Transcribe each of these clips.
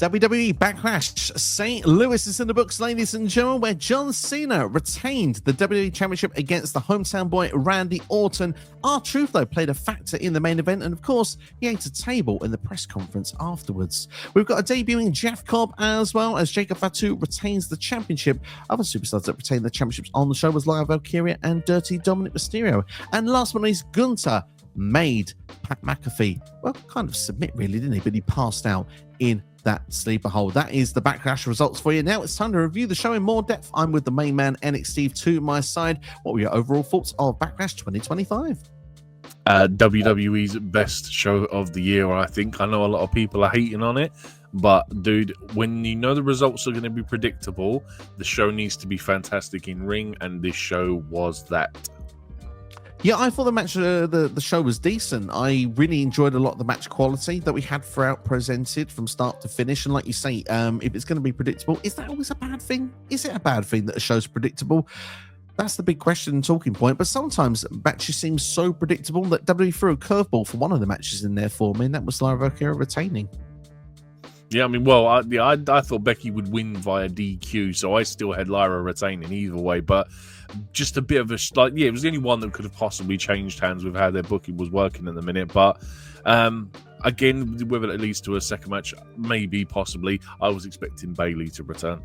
WWE Backlash St. Louis is in the books, ladies and gentlemen, where John Cena retained the WWE Championship against the hometown boy Randy Orton. R-Truth, though, played a factor in the main event, and of course, he ate a table in the press conference afterwards. We've got a debuting Jeff Cobb, as well as Jacob Fatu retains the championship. Other superstars that retained the championships on the show was Lyra Valkyria and Dirty Dominik Mysterio. And last but not least, Gunther made Pat McAfee, well, kind of submit, really, didn't he? But he passed out in that sleeper hole. That is the Backlash results for you. Now it's time to review the show in more depth. I'm with the main man, NXT, to my side. What were your overall thoughts of Backlash 2025? WWE's best show of the year, I think. I know a lot of people are hating on it, but dude, when you know the results are going to be predictable, the show needs to be fantastic in ring, and this show was that. Yeah, I thought the match, the show was decent. I really enjoyed a lot of the match quality that we had throughout, presented from start to finish. And like you say, if it's going to be predictable, is that always a bad thing? Is it a bad thing that a show's predictable? That's the big question and talking point. But sometimes matches seem so predictable that WWE threw a curveball for one of the matches in there for me, and that was Lyra Valkyria retaining. Yeah, I mean, well, I thought Becky would win via DQ, so I still had Lyra retaining either way, but just a bit of a, like, yeah, it was the only one that could have possibly changed hands with how their booking was working at the minute, but again, whether it leads to a second match, maybe, possibly, I was expecting Bayley to return.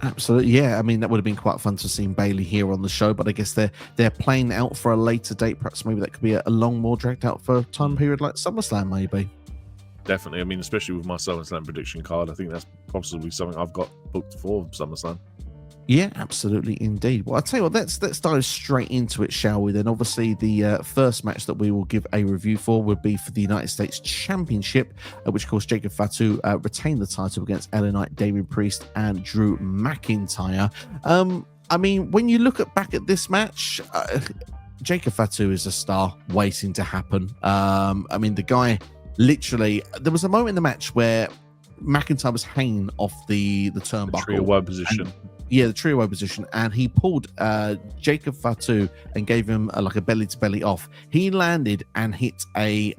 Absolutely, yeah. I mean, that would have been quite fun to see Bayley here on the show, but I guess they're playing out for a later date. Perhaps maybe that could be a long, more dragged out for a time period like SummerSlam, maybe. Definitely. I mean, especially with my SummerSlam prediction card, I think that's possibly something I've got booked for SummerSlam. Yeah, absolutely, indeed. Well, I'll tell you what, let's dive straight into it, shall we? Then, obviously, the first match that we will give a review for would be for the United States Championship, which, of course, Jacob Fatu retained the title against LA Knight, Damian Priest, and Drew McIntyre. I mean, when you look back at this match, Jacob Fatu is a star waiting to happen. I mean, the guy, literally, there was a moment in the match where McIntyre was hanging off the turnbuckle. The trio wide position. The trio wide position, and he pulled Jacob Fatu and gave him like a belly-to-belly off. He landed and hit a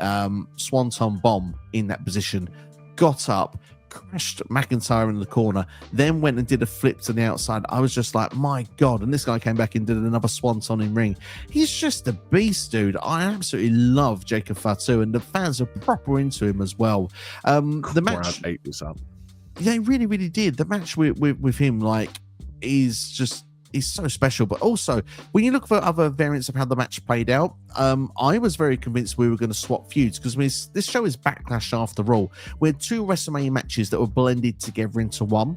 swanton bomb in that position, got up, crashed McIntyre in the corner, then went and did a flip to the outside. I was just like, my God. And this guy came back and did another swanton in ring. He's just a beast, dude. I absolutely love Jacob Fatu, and the fans are proper into him as well. The match ate this up. They really, really did. The match with him, like, is so special. But also, when you look for other variants of how the match played out, I was very convinced we were going to swap feuds, because this show is Backlash after all. We had two WrestleMania matches that were blended together into one.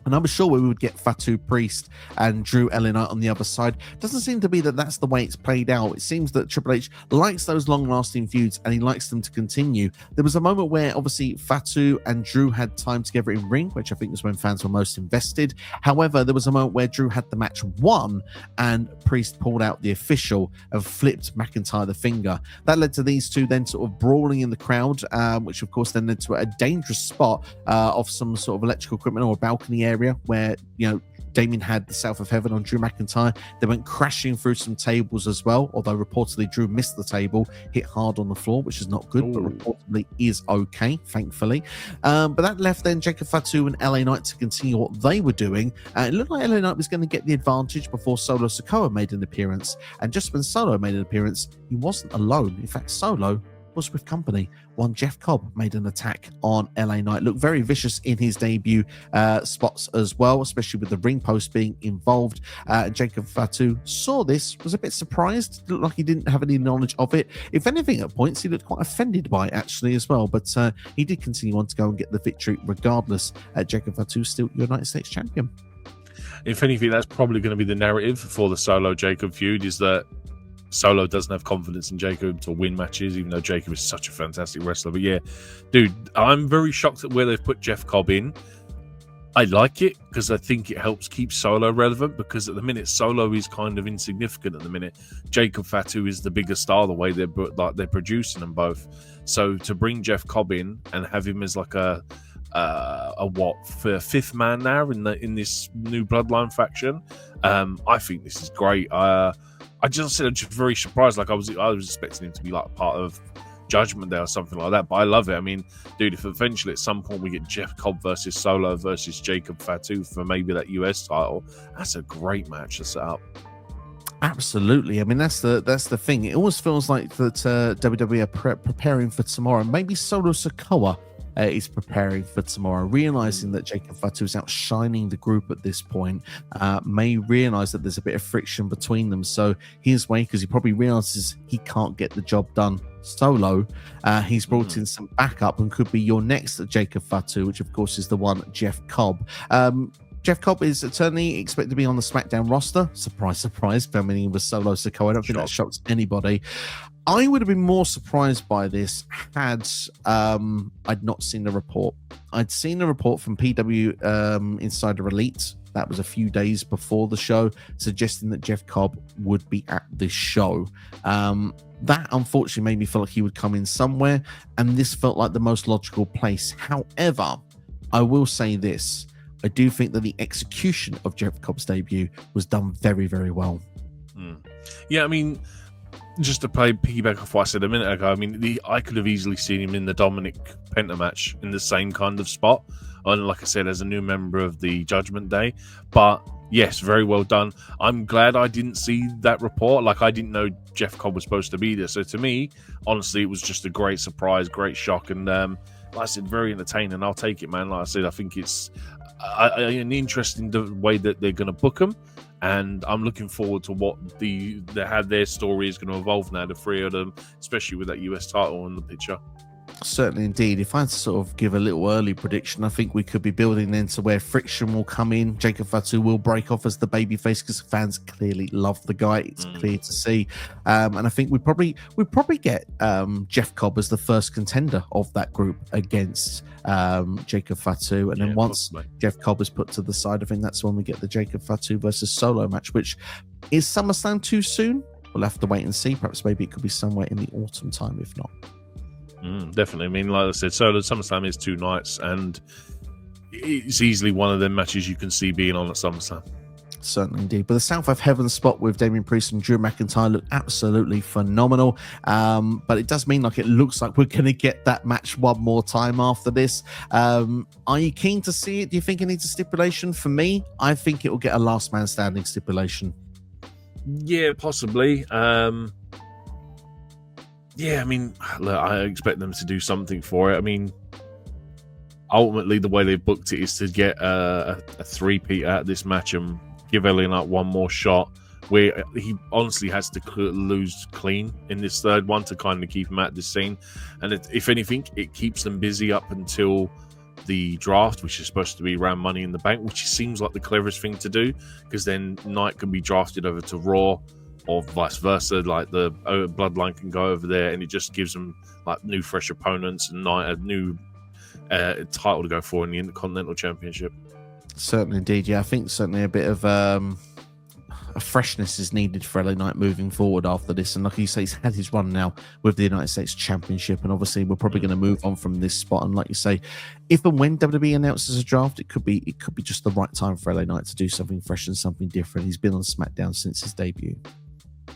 And I was sure we would get Fatu Priest and Drew LA Knight on the other side. Doesn't seem to be that that's the way it's played out. It seems that Triple H likes those long-lasting feuds, and he likes them to continue. There was a moment where, obviously, Fatu and Drew had time together in ring, which I think was when fans were most invested. However, there was a moment where Drew had the match won, and Priest pulled out the official and flipped McIntyre the finger. That led to these two then sort of brawling in the crowd, which, of course, then led to a dangerous spot of some sort of electrical equipment or a balcony area where, you know, Damian had the South of Heaven on Drew McIntyre. They went crashing through some tables as well, although reportedly Drew missed the table, hit hard on the floor, which is not good. Ooh. But reportedly is okay, thankfully. But that left then Jacob Fatu and LA Knight to continue what they were doing. It looked like LA Knight was going to get the advantage before Solo Sikoa made an appearance. And just when Solo made an appearance, he wasn't alone. In fact, Solo was with company. One Jeff Cobb made an attack on LA Knight. Looked very vicious in his debut spots as well, especially with the ring post being involved. Jacob Fatu saw this, was a bit surprised. Looked like he didn't have any knowledge of it. If anything, at points, he looked quite offended by it, actually, as well. But he did continue on to go and get the victory regardless. Jacob Fatu still United States champion. If anything, that's probably going to be the narrative for the Solo Jacob feud, is that Solo doesn't have confidence in Jacob to win matches, even though Jacob is such a fantastic wrestler. But yeah, dude, I'm very shocked at where they've put Jeff Cobb in. I like it because I think it helps keep Solo relevant, because at the minute Solo is kind of insignificant at the minute. Jacob Fatu is the bigger star the way they're producing them both. So to bring Jeff Cobb in and have him as like a fifth man now in this new Bloodline faction, I think this is great. I'm just very surprised. Like I was expecting him to be like part of Judgment Day or something like that. But I love it. I mean, dude, if eventually at some point we get Jeff Cobb versus Solo versus Jacob Fatu for maybe that US title, that's a great match to set up. Absolutely. I mean, that's the thing. It always feels like that WWE are preparing for tomorrow. Maybe Solo Sikoa is preparing for tomorrow, realizing that Jacob Fatu is outshining the group at this point, may realize that there's a bit of friction between them. So his way, because he probably realizes he can't get the job done solo, he's brought in some backup and could be your next Jacob Fatu, which of course is the one Jeff Cobb. Jeff Cobb is certainly expected to be on the SmackDown roster. Surprise, surprise. He was Solo Sikoa. I don't think that shocks anybody. I would have been more surprised by this had I'd not seen the report. I'd seen a report from PW Insider Elite. That was a few days before the show, suggesting that Jeff Cobb would be at this show. That unfortunately made me feel like he would come in somewhere, and this felt like the most logical place. However, I will say this. I do think that the execution of Jeff Cobb's debut was done very, very well. Yeah, I mean, just to piggyback off what I said a minute ago, I mean, I could have easily seen him in the Dominik Penta match in the same kind of spot. And like I said, as a new member of the Judgment Day. But yes, very well done. I'm glad I didn't see that report. Like, I didn't know Jeff Cobb was supposed to be there. So to me, honestly, it was just a great surprise, great shock. And like I said, very entertaining. I'll take it, man. Like I said, I think it's an interesting way that they're going to book them. And I'm looking forward to what how their story is going to evolve now, the three of them, especially with that US title in the picture. Certainly indeed. If I had to sort of give a little early prediction, I think we could be building then to where friction will come in. Jacob Fatu will break off as the babyface because fans clearly love the guy. It's clear to see. And I think we probably get Jeff Cobb as the first contender of that group against Jacob Fatu. And then once Jeff Cobb is put to the side, I think that's when we get the Jacob Fatu versus Solo match, which is SummerSlam too soon? We'll have to wait and see. Perhaps maybe it could be somewhere in the autumn time, if not. Definitely. I mean, like I said, Solo SummerSlam is 2 nights, and it's easily one of them matches you can see being on at SummerSlam. Certainly indeed. But the South of Heaven spot with Damian Priest and Drew McIntyre looked absolutely phenomenal. But it does mean like it looks like we're going to get that match one more time after this. Are you keen to see it? Do you think it needs a stipulation? For me, I think it will get a last man standing stipulation. Yeah, possibly. Yeah, I mean, look, I expect them to do something for it. I mean, ultimately, the way they booked it is to get a three-peat out of this match and give LA Knight one more shot, where he honestly has to lose clean in this third one to kind of keep him at this scene. And if anything, it keeps them busy up until the draft, which is supposed to be around Money in the Bank, which seems like the cleverest thing to do, because then Knight can be drafted over to Raw, or vice versa. Like the Bloodline can go over there, and it just gives them like new, fresh opponents and a new title to go for in the Intercontinental Championship. Certainly, indeed. Yeah, I think certainly a bit of a freshness is needed for LA Knight moving forward after this. And like you say, he's had his run now with the United States Championship, and obviously we're probably going to move on from this spot. And like you say, if and when WWE announces a draft, it could be just the right time for LA Knight to do something fresh and something different. He's been on SmackDown since his debut.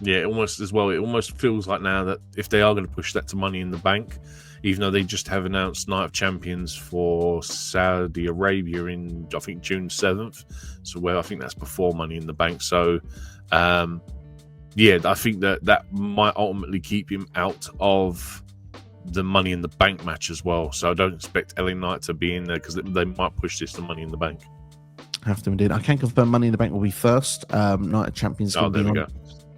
Yeah, it almost feels like now that if they are going to push that to Money in the Bank, even though they just have announced Night of Champions for Saudi Arabia in, I think, June 7th. So, I think that's before Money in the Bank. So, yeah, I think that might ultimately keep him out of the Money in the Bank match as well. So, I don't expect LA Knight to be in there because they might push this to Money in the Bank. Have to indeed. I can confirm Money in the Bank will be first. Night of Champions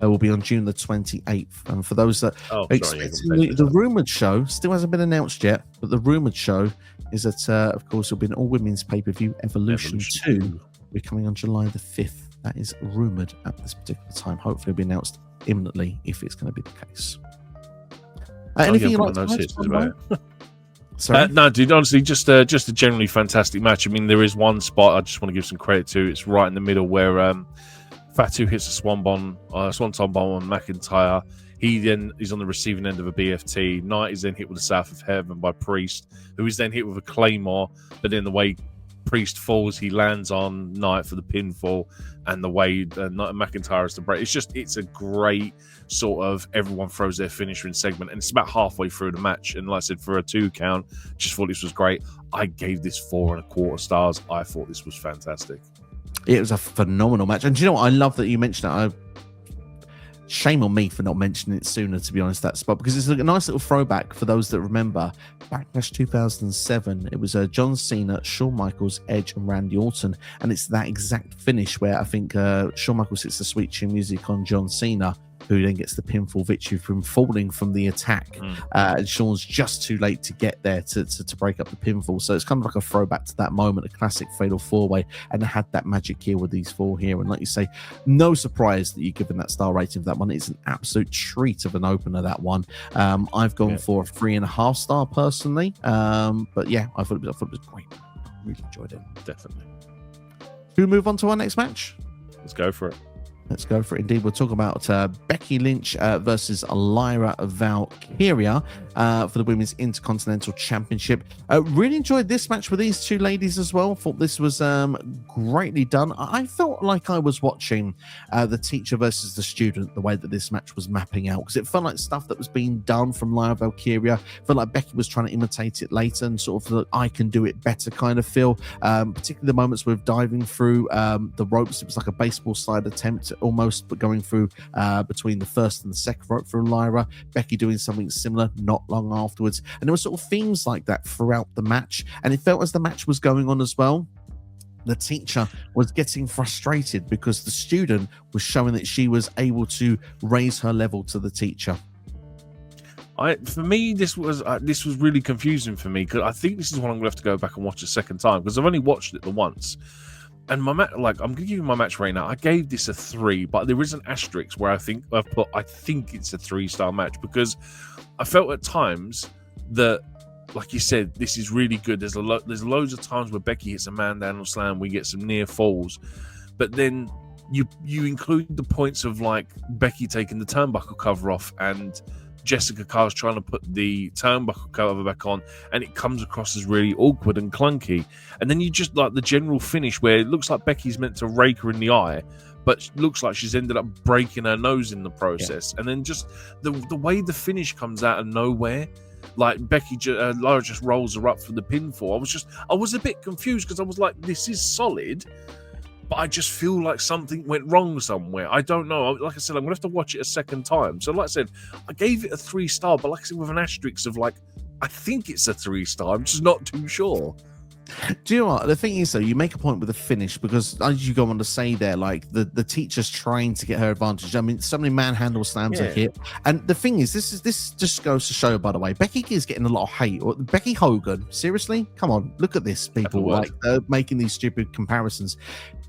will be on June the 28th. And for those that are expecting the rumoured show, still hasn't been announced yet, but the rumoured show is that, of course, it'll be an all-women's pay-per-view, Evolution 2. Will be coming on July the 5th. That is rumoured at this particular time. Hopefully it'll be announced imminently if it's going to be the case. Anything you like to add? Sorry? No, dude, honestly, just a generally fantastic match. I mean, there is one spot I just want to give some credit to. It's right in the middle where Fatu hits a swanton bomb on McIntyre. He then is on the receiving end of a BFT. Knight is then hit with the South of Heaven by Priest, who is then hit with a Claymore. But then the way Priest falls, he lands on Knight for the pinfall, and the way McIntyre is to break. It's a great sort of everyone throws their finisher in segment, and it's about halfway through the match. And like I said, for a 2 count, just thought this was great. I gave this 4.25 stars. I thought this was fantastic. It was a phenomenal match, and do you know what? I love that you mentioned it. Shame on me for not mentioning it sooner, to be honest, that spot, because it's a nice little throwback for those that remember Backlash 2007. It was John Cena, Shawn Michaels, Edge, and Randy Orton, and it's that exact finish where I think Shawn Michaels hits the sweet chin music on John Cena, who then gets the pinfall victory from falling from the attack. And Shawn's just too late to get there to break up the pinfall. So it's kind of like a throwback to that moment, a classic fatal 4-way, and it had that magic here with these 4 here. And like you say, no surprise that you're given that star rating for that one. It's an absolute treat of an opener, that one. I've gone for a 3.5 star personally. But yeah, I thought it was great. I really enjoyed it. Definitely. Should we move on to our next match? Let's go for it. Let's go for it. Indeed, we'll talk about Becky Lynch versus Lyra Valkyria for the Women's Intercontinental Championship. Really enjoyed this match with these 2 ladies as well. Thought this was greatly done. I felt like I was watching the teacher versus the student, the way that this match was mapping out, because it felt like stuff that was being done from Lyra Valkyria. Felt like Becky was trying to imitate it later, and sort of the I can do it better kind of feel. Particularly the moments with diving through the ropes. It was like a baseball slide attempt almost, but going through between the first and the second rope for Lyra. Becky doing something similar not long afterwards, and there were sort of themes like that throughout the match. And it felt as the match was going on as well, the teacher was getting frustrated because the student was showing that she was able to raise her level to the teacher. For me, this was really confusing for me, because I think this is one I'm gonna have to go back and watch a second time, because I've only watched it the once. And my match, like, I'm gonna give you my match right now. I gave this a 3, but there is an asterisk where I think it's a 3-star match, because I felt at times that, like you said, this is really good. There's loads of times where Becky hits a man-down slam, we get some near falls, but then you include the points of like Becky taking the turnbuckle cover off and Jessica Carr's trying to put the turnbuckle cover back on, and it comes across as really awkward and clunky. And then you just like the general finish where it looks like Becky's meant to rake her in the eye, but looks like she's ended up breaking her nose in the process. Yeah. And then just the way the finish comes out of nowhere, like Lyra just rolls her up for the pinfall. I was a bit confused, because I was like, this is solid, but I just feel like something went wrong somewhere. I don't know. Like I said, I'm going to have to watch it a second time. So like I said, I gave it a 3-star, but like I said, with an asterisk of like, I think it's a 3-star. I'm just not too sure. Do you know what? The thing is, though, you make a point with the finish, because as you go on to say there, like the teacher's trying to get her advantage. I mean, so many manhandle slams are hit. And the thing is, this just goes to show, by the way, Becky is getting a lot of hate. Becky Hogan, seriously? Come on, look at this, people, like making these stupid comparisons.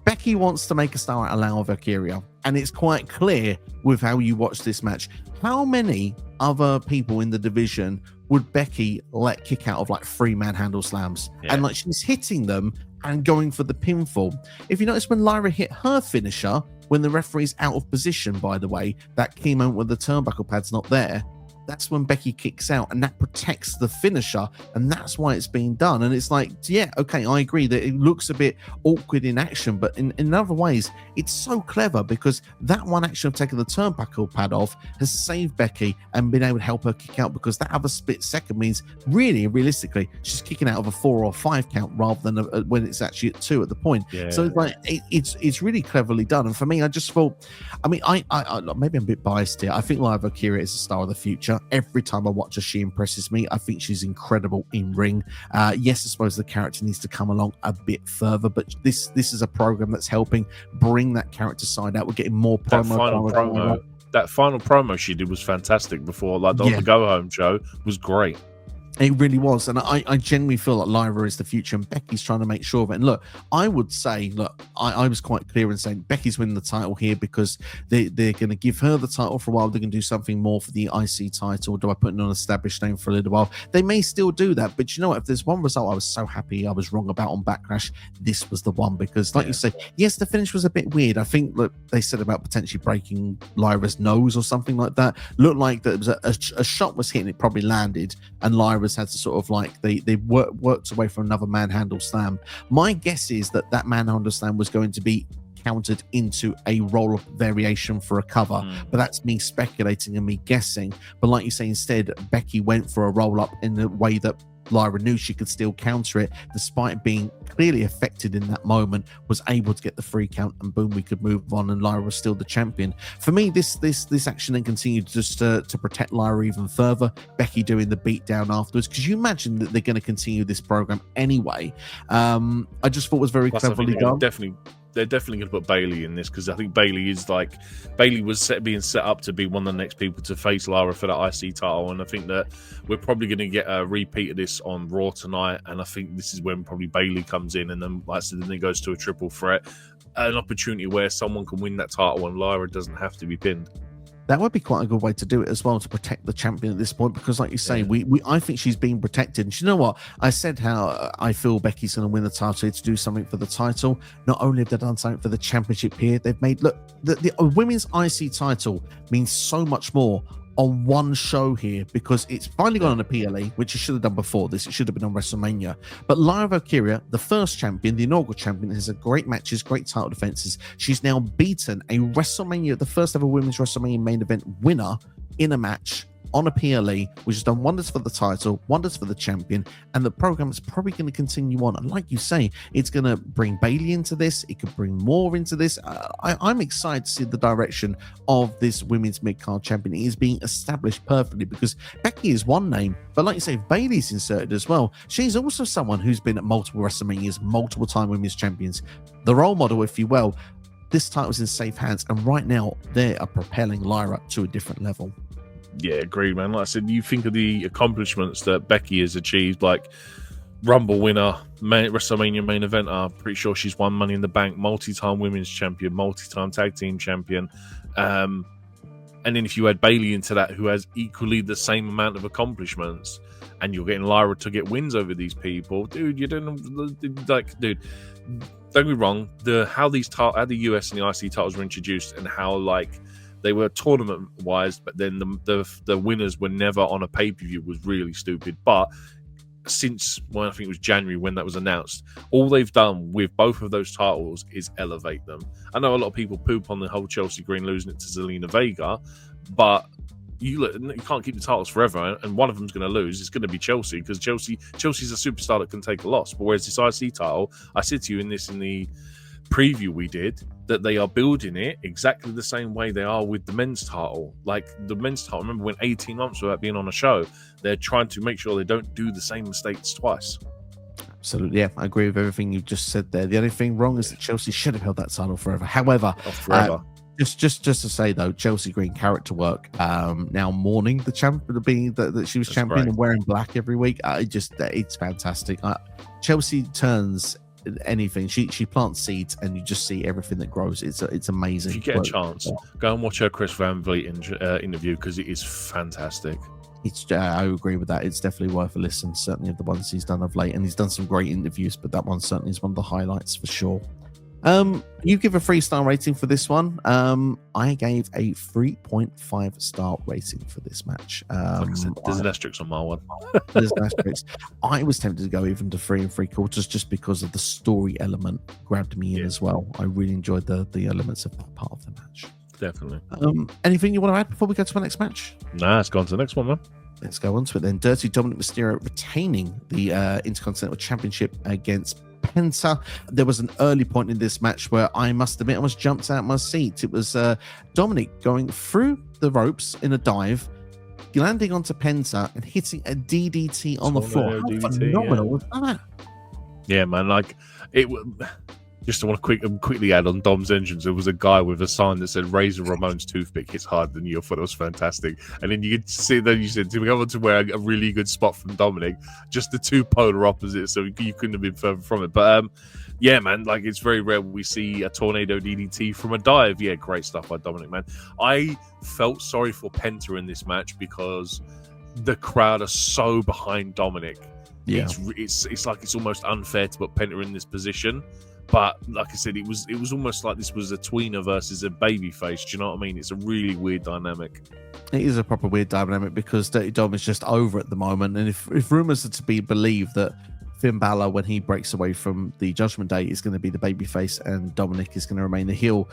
Becky wants to make a star out of Lyra Valkyria, and it's quite clear with how you watch this match. How many other people in the division would Becky let kick out of like 3 manhandle slams? Yeah. And like she's hitting them and going for the pinfall. If you notice when Lyra hit her finisher, when the referee's out of position, by the way, that key moment when the turnbuckle pad's not there, that's when Becky kicks out, and that protects the finisher, and that's why it's being done. And it's like, yeah, okay, I agree that it looks a bit awkward in action, but in other ways, it's so clever, because that one action of taking the turnbuckle pad off has saved Becky and been able to help her kick out, because that other split second means really, realistically, she's kicking out of a 4 or 5 count rather than when it's actually at 2 at the point. Yeah. So it's like it's really cleverly done. And for me, I just thought, I mean, I maybe I'm a bit biased here. I think Lyra Valkyria is a star of the future. Every time I watch her, she impresses me. I think she's incredible in ring. Yes, I suppose the character needs to come along a bit further, but this is a program that's helping bring that character side out. We're getting more promo. That final promo she did was fantastic before, like the Go Home show was great. It really was. And I genuinely feel like Lyra is the future, and Becky's trying to make sure of it. And look, I would say, I was quite clear in saying Becky's winning the title here because they're going to give her the title for a while. They're going to do something more for the IC title. Do I put in an established name for a little while? They may still do that. But you know what? If there's one result I was so happy I was wrong about on Backlash, this was the one. Because like you say, yes, the finish was a bit weird. I think they said about potentially breaking Lyra's nose or something like that. Looked like there was a shot was hit and it probably landed, and Lyra Lyra's had to sort of like they worked away from another manhandle slam. My guess is that manhandle slam was going to be countered into a roll-up variation for a cover, but that's me speculating and me guessing. But like you say, instead Becky went for a roll-up in a way that Lyra knew she could still counter it, despite being clearly affected in that moment, was able to get the free count, and boom, we could move on, and Lyra was still the champion. For me, this action then continued just to protect Lyra even further. Becky doing the beatdown afterwards, because you imagine that they're going to continue this program anyway. I just thought it was very cleverly done. They're definitely going to put Bayley in this, because I think Bayley was being set up to be one of the next people to face Lyra for that IC title, and I think that we're probably going to get a repeat of this on Raw tonight, and I think this is when probably Bayley comes in, and then like I said, then it goes to a triple threat, an opportunity where someone can win that title and Lyra doesn't have to be pinned. That would be quite a good way to do it as well, to protect the champion at this point, because like you say, I think she's being protected. And you know what? I said how I feel Becky's going to win the title to do something for the title. Not only have they done something for the championship here, they've made, look, the women's IC title means so much more on one show here, because it's finally gone on a PLE, which it should have done before this. It should have been on WrestleMania. But Lyra Valkyria, the first champion, the inaugural champion, has had great matches, great title defenses. She's now beaten a WrestleMania, the first ever women's WrestleMania main event winner in a match on a PLE, which has done wonders for the title, wonders for the champion, and the program is probably going to continue on. And like you say, it's going to bring Bayley into this. It could bring more into this. I'm excited to see the direction of this women's mid-card champion. It is being established perfectly, because Becky is one name, but like you say, if Bayley's inserted as well, she's also someone who's been at multiple WrestleManias, multiple time women's champions, the role model, if you will. This title's in safe hands, and right now they are propelling Lyra to a different level. Yeah, agreed, man. Like I said, you think of the accomplishments that Becky has achieved, like Rumble winner, WrestleMania main event. I'm pretty sure she's won Money in the Bank, multi-time women's champion, multi-time tag team champion. And then if you add Bayley into that, who has equally the same amount of accomplishments, and you're getting Lyra to get wins over these people, dude, you don't like, dude. Don't get me wrong. How the US and the IC titles were introduced, and how like they were tournament wise, but then the winners were never on a pay-per-view, was really stupid. But since, well, I think it was January when that was announced, all they've done with both of those titles is elevate them. I know a lot of people poop on the whole Chelsea Green losing it to Zelina Vega, but you can't keep the titles forever, and one of them's going to lose. It's going to be Chelsea, because Chelsea's a superstar that can take a loss. But whereas this IC title, I said to you in the preview we did, that they are building it exactly the same way they are with the men's title. Like the men's title, remember when 18 months without being on a show, they're trying to make sure they don't do the same mistakes twice. Absolutely, yeah, I agree with everything you've just said there. The only thing wrong is that Chelsea should have held that title forever. However, just to say though, Chelsea Green character work, now mourning the champion, being that she was champion, great, and wearing black every week. It's fantastic. Chelsea turns anything. She plants seeds, and you just see everything that grows. It's amazing. If you get a chance, go and watch her Chris Van Vliet interview, because it is fantastic. I agree with that. It's definitely worth a listen. Certainly of the ones he's done of late, and he's done some great interviews, but that one certainly is one of the highlights for sure. You give a 3-star rating for this one. I gave a 3.5 star rating for this match. Like I said, there's an asterisk on my one. There's an asterisk. I was tempted to go even to 3 3/4, just because of the story element grabbed me in as well. I really enjoyed the elements of that part of the match. Definitely. Anything you want to add before we go to our next match? Nah, let's go on to the next one, man. Let's go on to it then. Dirty Dominik Mysterio retaining the Intercontinental Championship against Penta. There was an early point in this match where I must admit I almost jumped out my seat. It was Dominik going through the ropes in a dive, landing onto Penta and hitting a DDT on the floor. How phenomenal was that? Yeah, man. Like it. Just to want to quickly add on Dom's entrance, there was a guy with a sign that said "Razor Ramon's toothpick hits harder than you." I thought it was fantastic. And then you could see, then you said, to go on to where a really good spot from Dominik, just the two polar opposites, so you couldn't have been further from it. But yeah, man, like it's very rare we see a tornado DDT from a dive. Yeah, great stuff by Dominik, man. I felt sorry for Penta in this match, because the crowd are so behind Dominik. Yeah. It's like it's almost unfair to put Penta in this position. But like I said, it was almost like this was a tweener versus a babyface. Do you know what I mean? It's a really weird dynamic. It is a proper weird dynamic because Dirty Dom is just over at the moment. And if rumors are to be believed that Finn Balor, when he breaks away from the Judgment Day, is going to be the babyface and Dominik is going to remain the heel,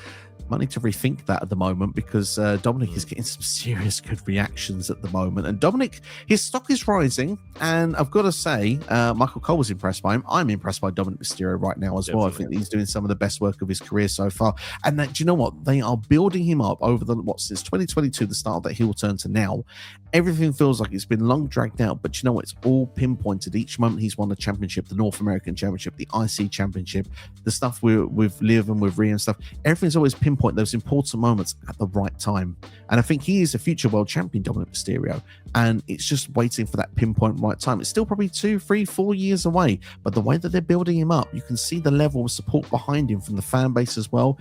I need to rethink that at the moment because Dominik is getting some serious good reactions at the moment. And Dominik, his stock is rising. And I've got to say, Michael Cole was impressed by him. I'm impressed by Dominik Mysterio right now as well. I think he's doing some of the best work of his career so far. And that, do you know what? They are building him up over since 2022, the start of that heel turn to now. Everything feels like it's been long dragged out, but you know what? It's all pinpointed. Each moment he's won the championship, the North American Championship, the IC Championship, the stuff with Liv and with Rhea and stuff. Everything's always pinpoint those important moments at the right time. And I think he is a future world champion, Dominik Mysterio. And it's just waiting for that pinpoint right time. It's still probably 2, 3, 4 years away. But the way that they're building him up, you can see the level of support behind him from the fan base as well.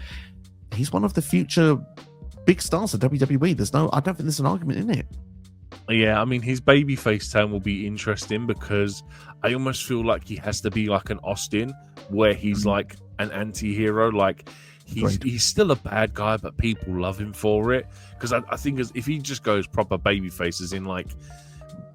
He's one of the future big stars of WWE. I don't think there's an argument in it. Yeah, I mean, his babyface turn will be interesting because I almost feel like he has to be like an Austin, where he's like an anti-hero. Like, he's still a bad guy, but people love him for it. Because I think if he just goes proper babyface, as in like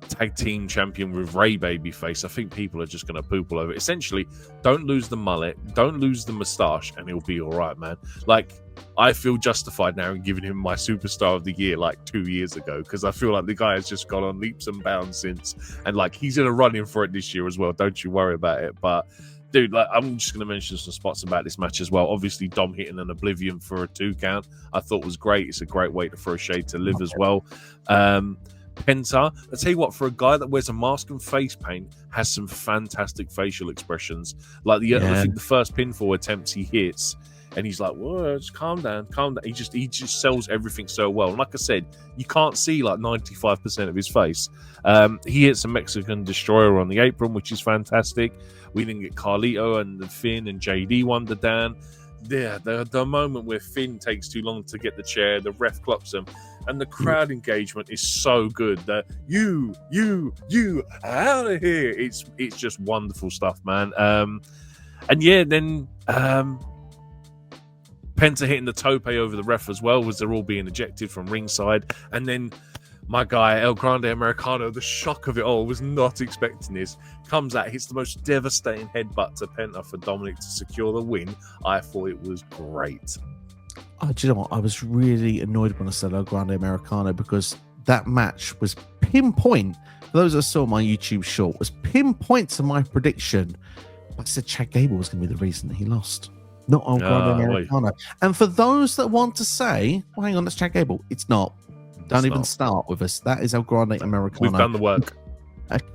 tag team champion with Ray babyface, I think people are just going to poop all over it. Essentially, don't lose the mullet, don't lose the moustache, and he'll be all right, man. Like, I feel justified now in giving him my superstar of the year like 2 years ago, because I feel like the guy has just gone on leaps and bounds since, and like he's in a run in for it this year as well. Don't you worry about it. But dude, like, I'm just going to mention some spots about this match as well. Obviously, Dom hitting an Oblivion for a 2 count, I thought was great. It's a great way to throw shade to Liv as well. Penta, I tell you what, for a guy that wears a mask and face paint, has some fantastic facial expressions. Like I think the first pinfall attempts he hits, and he's like, "Whoa, just calm down." He just sells everything so well. And like I said, you can't see like 95% of his face. He hits a Mexican Destroyer on the apron, which is fantastic. We didn't get Carlito and Finn and JD Wonder Dan. Yeah, the moment where Finn takes too long to get the chair, the ref clocks him, and the crowd engagement is so good. The you out of here. It's just wonderful stuff, man. And yeah, then Penta hitting the tope over the ref as well, was they're all being ejected from ringside. And then my guy, El Grande Americano, the shock of it all, was not expecting this. Comes out, hits the most devastating headbutt to Penta for Dominik to secure the win. I thought it was great. Oh, do you know what? I was really annoyed when I said El Grande Americano, because that match was pinpoint. For those that saw my YouTube short, was pinpoint to my prediction. I said Chad Gable was going to be the reason that he lost, not El Grande Americano. And for those that want to say, well, hang on, that's Chad Gable, it's not. Don't even start with us. That is El Grande Americano. We've done the work.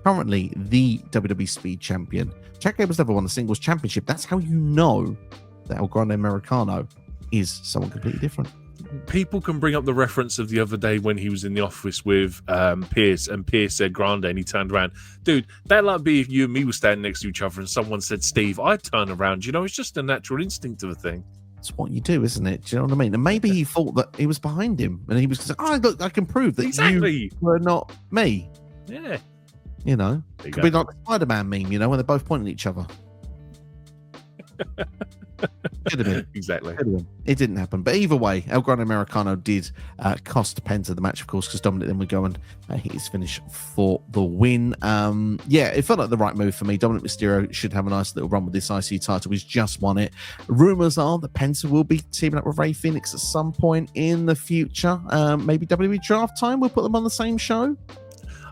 Currently the WWE Speed Champion. Chad Gable's never won the singles championship. That's how you know that El Grande Americano is someone completely different. People can bring up the reference of the other day when he was in the office with Pierce, and Pierce said Grande, and he turned around. Dude, that'd like be if you and me were standing next to each other and someone said Steve, I'd turn around. You know, it's just a natural instinct of a thing. It's what you do, isn't it? Do you know what I mean? And maybe he thought that he was behind him, and he was saying, "Oh, look, I can prove that you were not me." Yeah, you know, could be like the Spider-Man meme, you know, when they're both pointing at each other. Should have been. Exactly. It didn't happen. But either way, El Grande Americano did cost Penta the match, of course, because Dominik then would go and hit his finish for the win. Yeah, it felt like the right move for me. Dominik Mysterio should have a nice little run with this IC title. He's just won it. Rumors are that Penta will be teaming up with Rey Fénix at some point in the future. Maybe WWE Draft Time, we'll put them on the same show.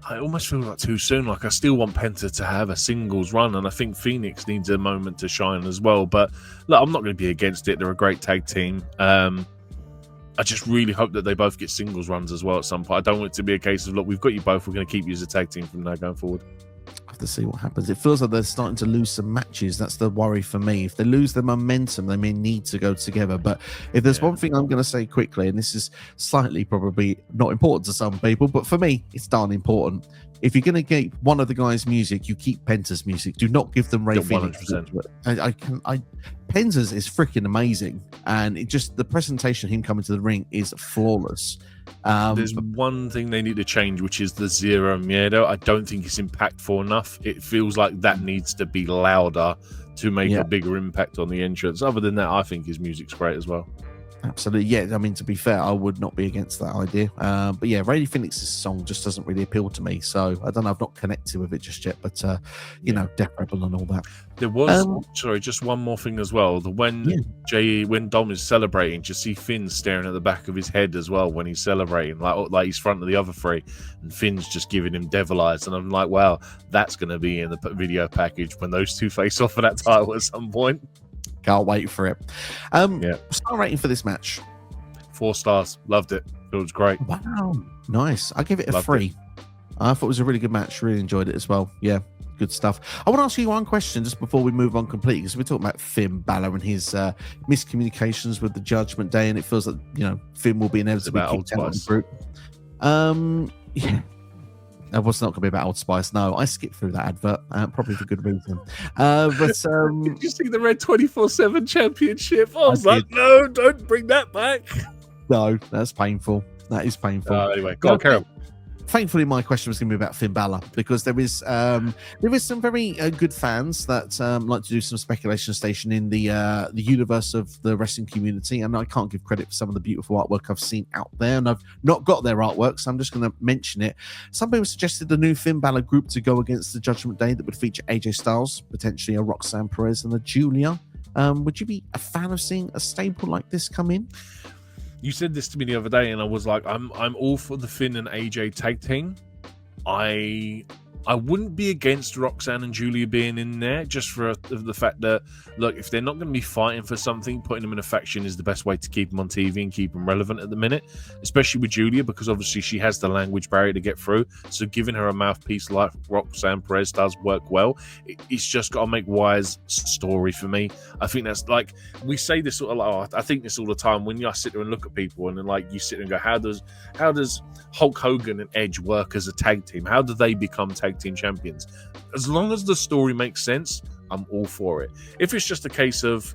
I almost feel like too soon. Like, I still want Penta to have a singles run, and I think Phoenix needs a moment to shine as well. But look, I'm not going to be against it. They're a great tag team. I just really hope that they both get singles runs as well at some point. I don't want it to be a case of, look, we've got you both, we're going to keep you as a tag team from now going forward. I have to see what happens. It feels like they're starting to lose some matches. That's the worry for me. If they lose their momentum, they may need to go together. But if there's one thing I'm going to say quickly, and this is slightly probably not important to some people, but for me, it's darn important. if you're going to get one of the guys' music, you keep Penta's music. Do not give them Ray Yeah, Phoenix. 100%. Penta's is freaking amazing, and it just the presentation of him coming to the ring is flawless. There's one thing they need to change, which is the Zero Miedo. I don't think it's impactful enough. It feels like that needs to be louder to make a bigger impact on the entrance. Other than that, I think his music's great as well. Absolutely, yeah. I mean, to be fair, I would not be against that idea. But yeah, Ray Phoenix's song just doesn't really appeal to me. So I don't know. I've not connected with it just yet. But you know, Death Rebel and all that. There was just one more thing as well. When Dom is celebrating, just see Finn staring at the back of his head as well when he's celebrating, like he's front of the other three, and Finn's just giving him devil eyes. And I'm like, wow, that's going to be in the video package when those two face off for that title at some point. Can't wait for it. Star rating for this match. 4 stars. Loved it. It was great. Wow. Nice. I give it a 3. I thought it was a really good match. Really enjoyed it as well. Yeah. Good stuff. I want to ask you one question just before we move on completely, because we're talking about Finn Balor and his miscommunications with the Judgment Day, and it feels like, you know, Finn will be inevitably kicked out of the group. Yeah. It was not going to be about Old Spice. No, I skipped through that advert, probably for good reason. Did you see the Red 24/7 Championship? I was like, no, don't bring that back. No, that's painful. That is painful. Anyway, go on, carry on. Thankfully, my question was going to be about Finn Balor, because there is some very good fans that like to do some speculation station in the universe of the wrestling community, and I can't give credit for some of the beautiful artwork I've seen out there, and I've not got their artwork, so I'm just going to mention it. Some people suggested a new Finn Balor group to go against the Judgment Day that would feature AJ Styles, potentially a Roxanne Perez, and a Julia. Would you be a fan of seeing a stable like this come in? You said this to me the other day, and I was like, I'm all for the Finn and AJ tag team. I wouldn't be against Roxanne and Julia being in there, just for the fact that, look, if they're not going to be fighting for something, putting them in a faction is the best way to keep them on TV and keep them relevant at the minute, especially with Julia, because obviously she has the language barrier to get through. So giving her a mouthpiece like Roxanne Perez does work well. It's just got to make wise story for me. I think that's, like, we say this sort of like, I think this all the time when I sit there and look at people, and then, like, you sit there and go, how does Hulk Hogan and Edge work as a tag team? How do they become tag team champions? As long as the story makes sense, I'm all for it. If it's just a case of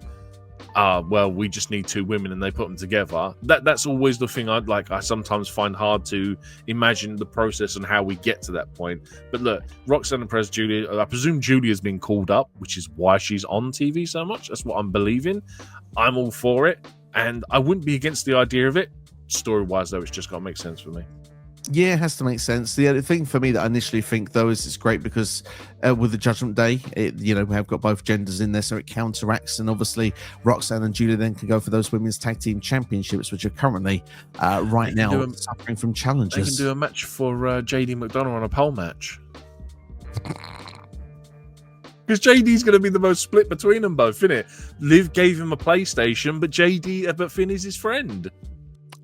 well, we just need 2 women and they put them together, that's always the thing I sometimes find hard to imagine the process and how we get to that point. But look, Roxanne and Perez, Julia, I presume Julia's been called up, which is why she's on TV so much. That's what I'm believing. I'm all for it, and I wouldn't be against the idea of it. Story-wise, though, it's just got to make sense for me. Yeah, it has to make sense. The other thing for me that I initially think, though, is it's great because with the Judgment Day, we have got both genders in there, so it counteracts. And obviously, Roxanne and Julia then can go for those women's tag team championships, which are currently right now suffering from challenges. They can do a match for JD McDonough on a pole match. Because JD's going to be the most split between them both, isn't it? Liv gave him a PlayStation, but Finn is his friend.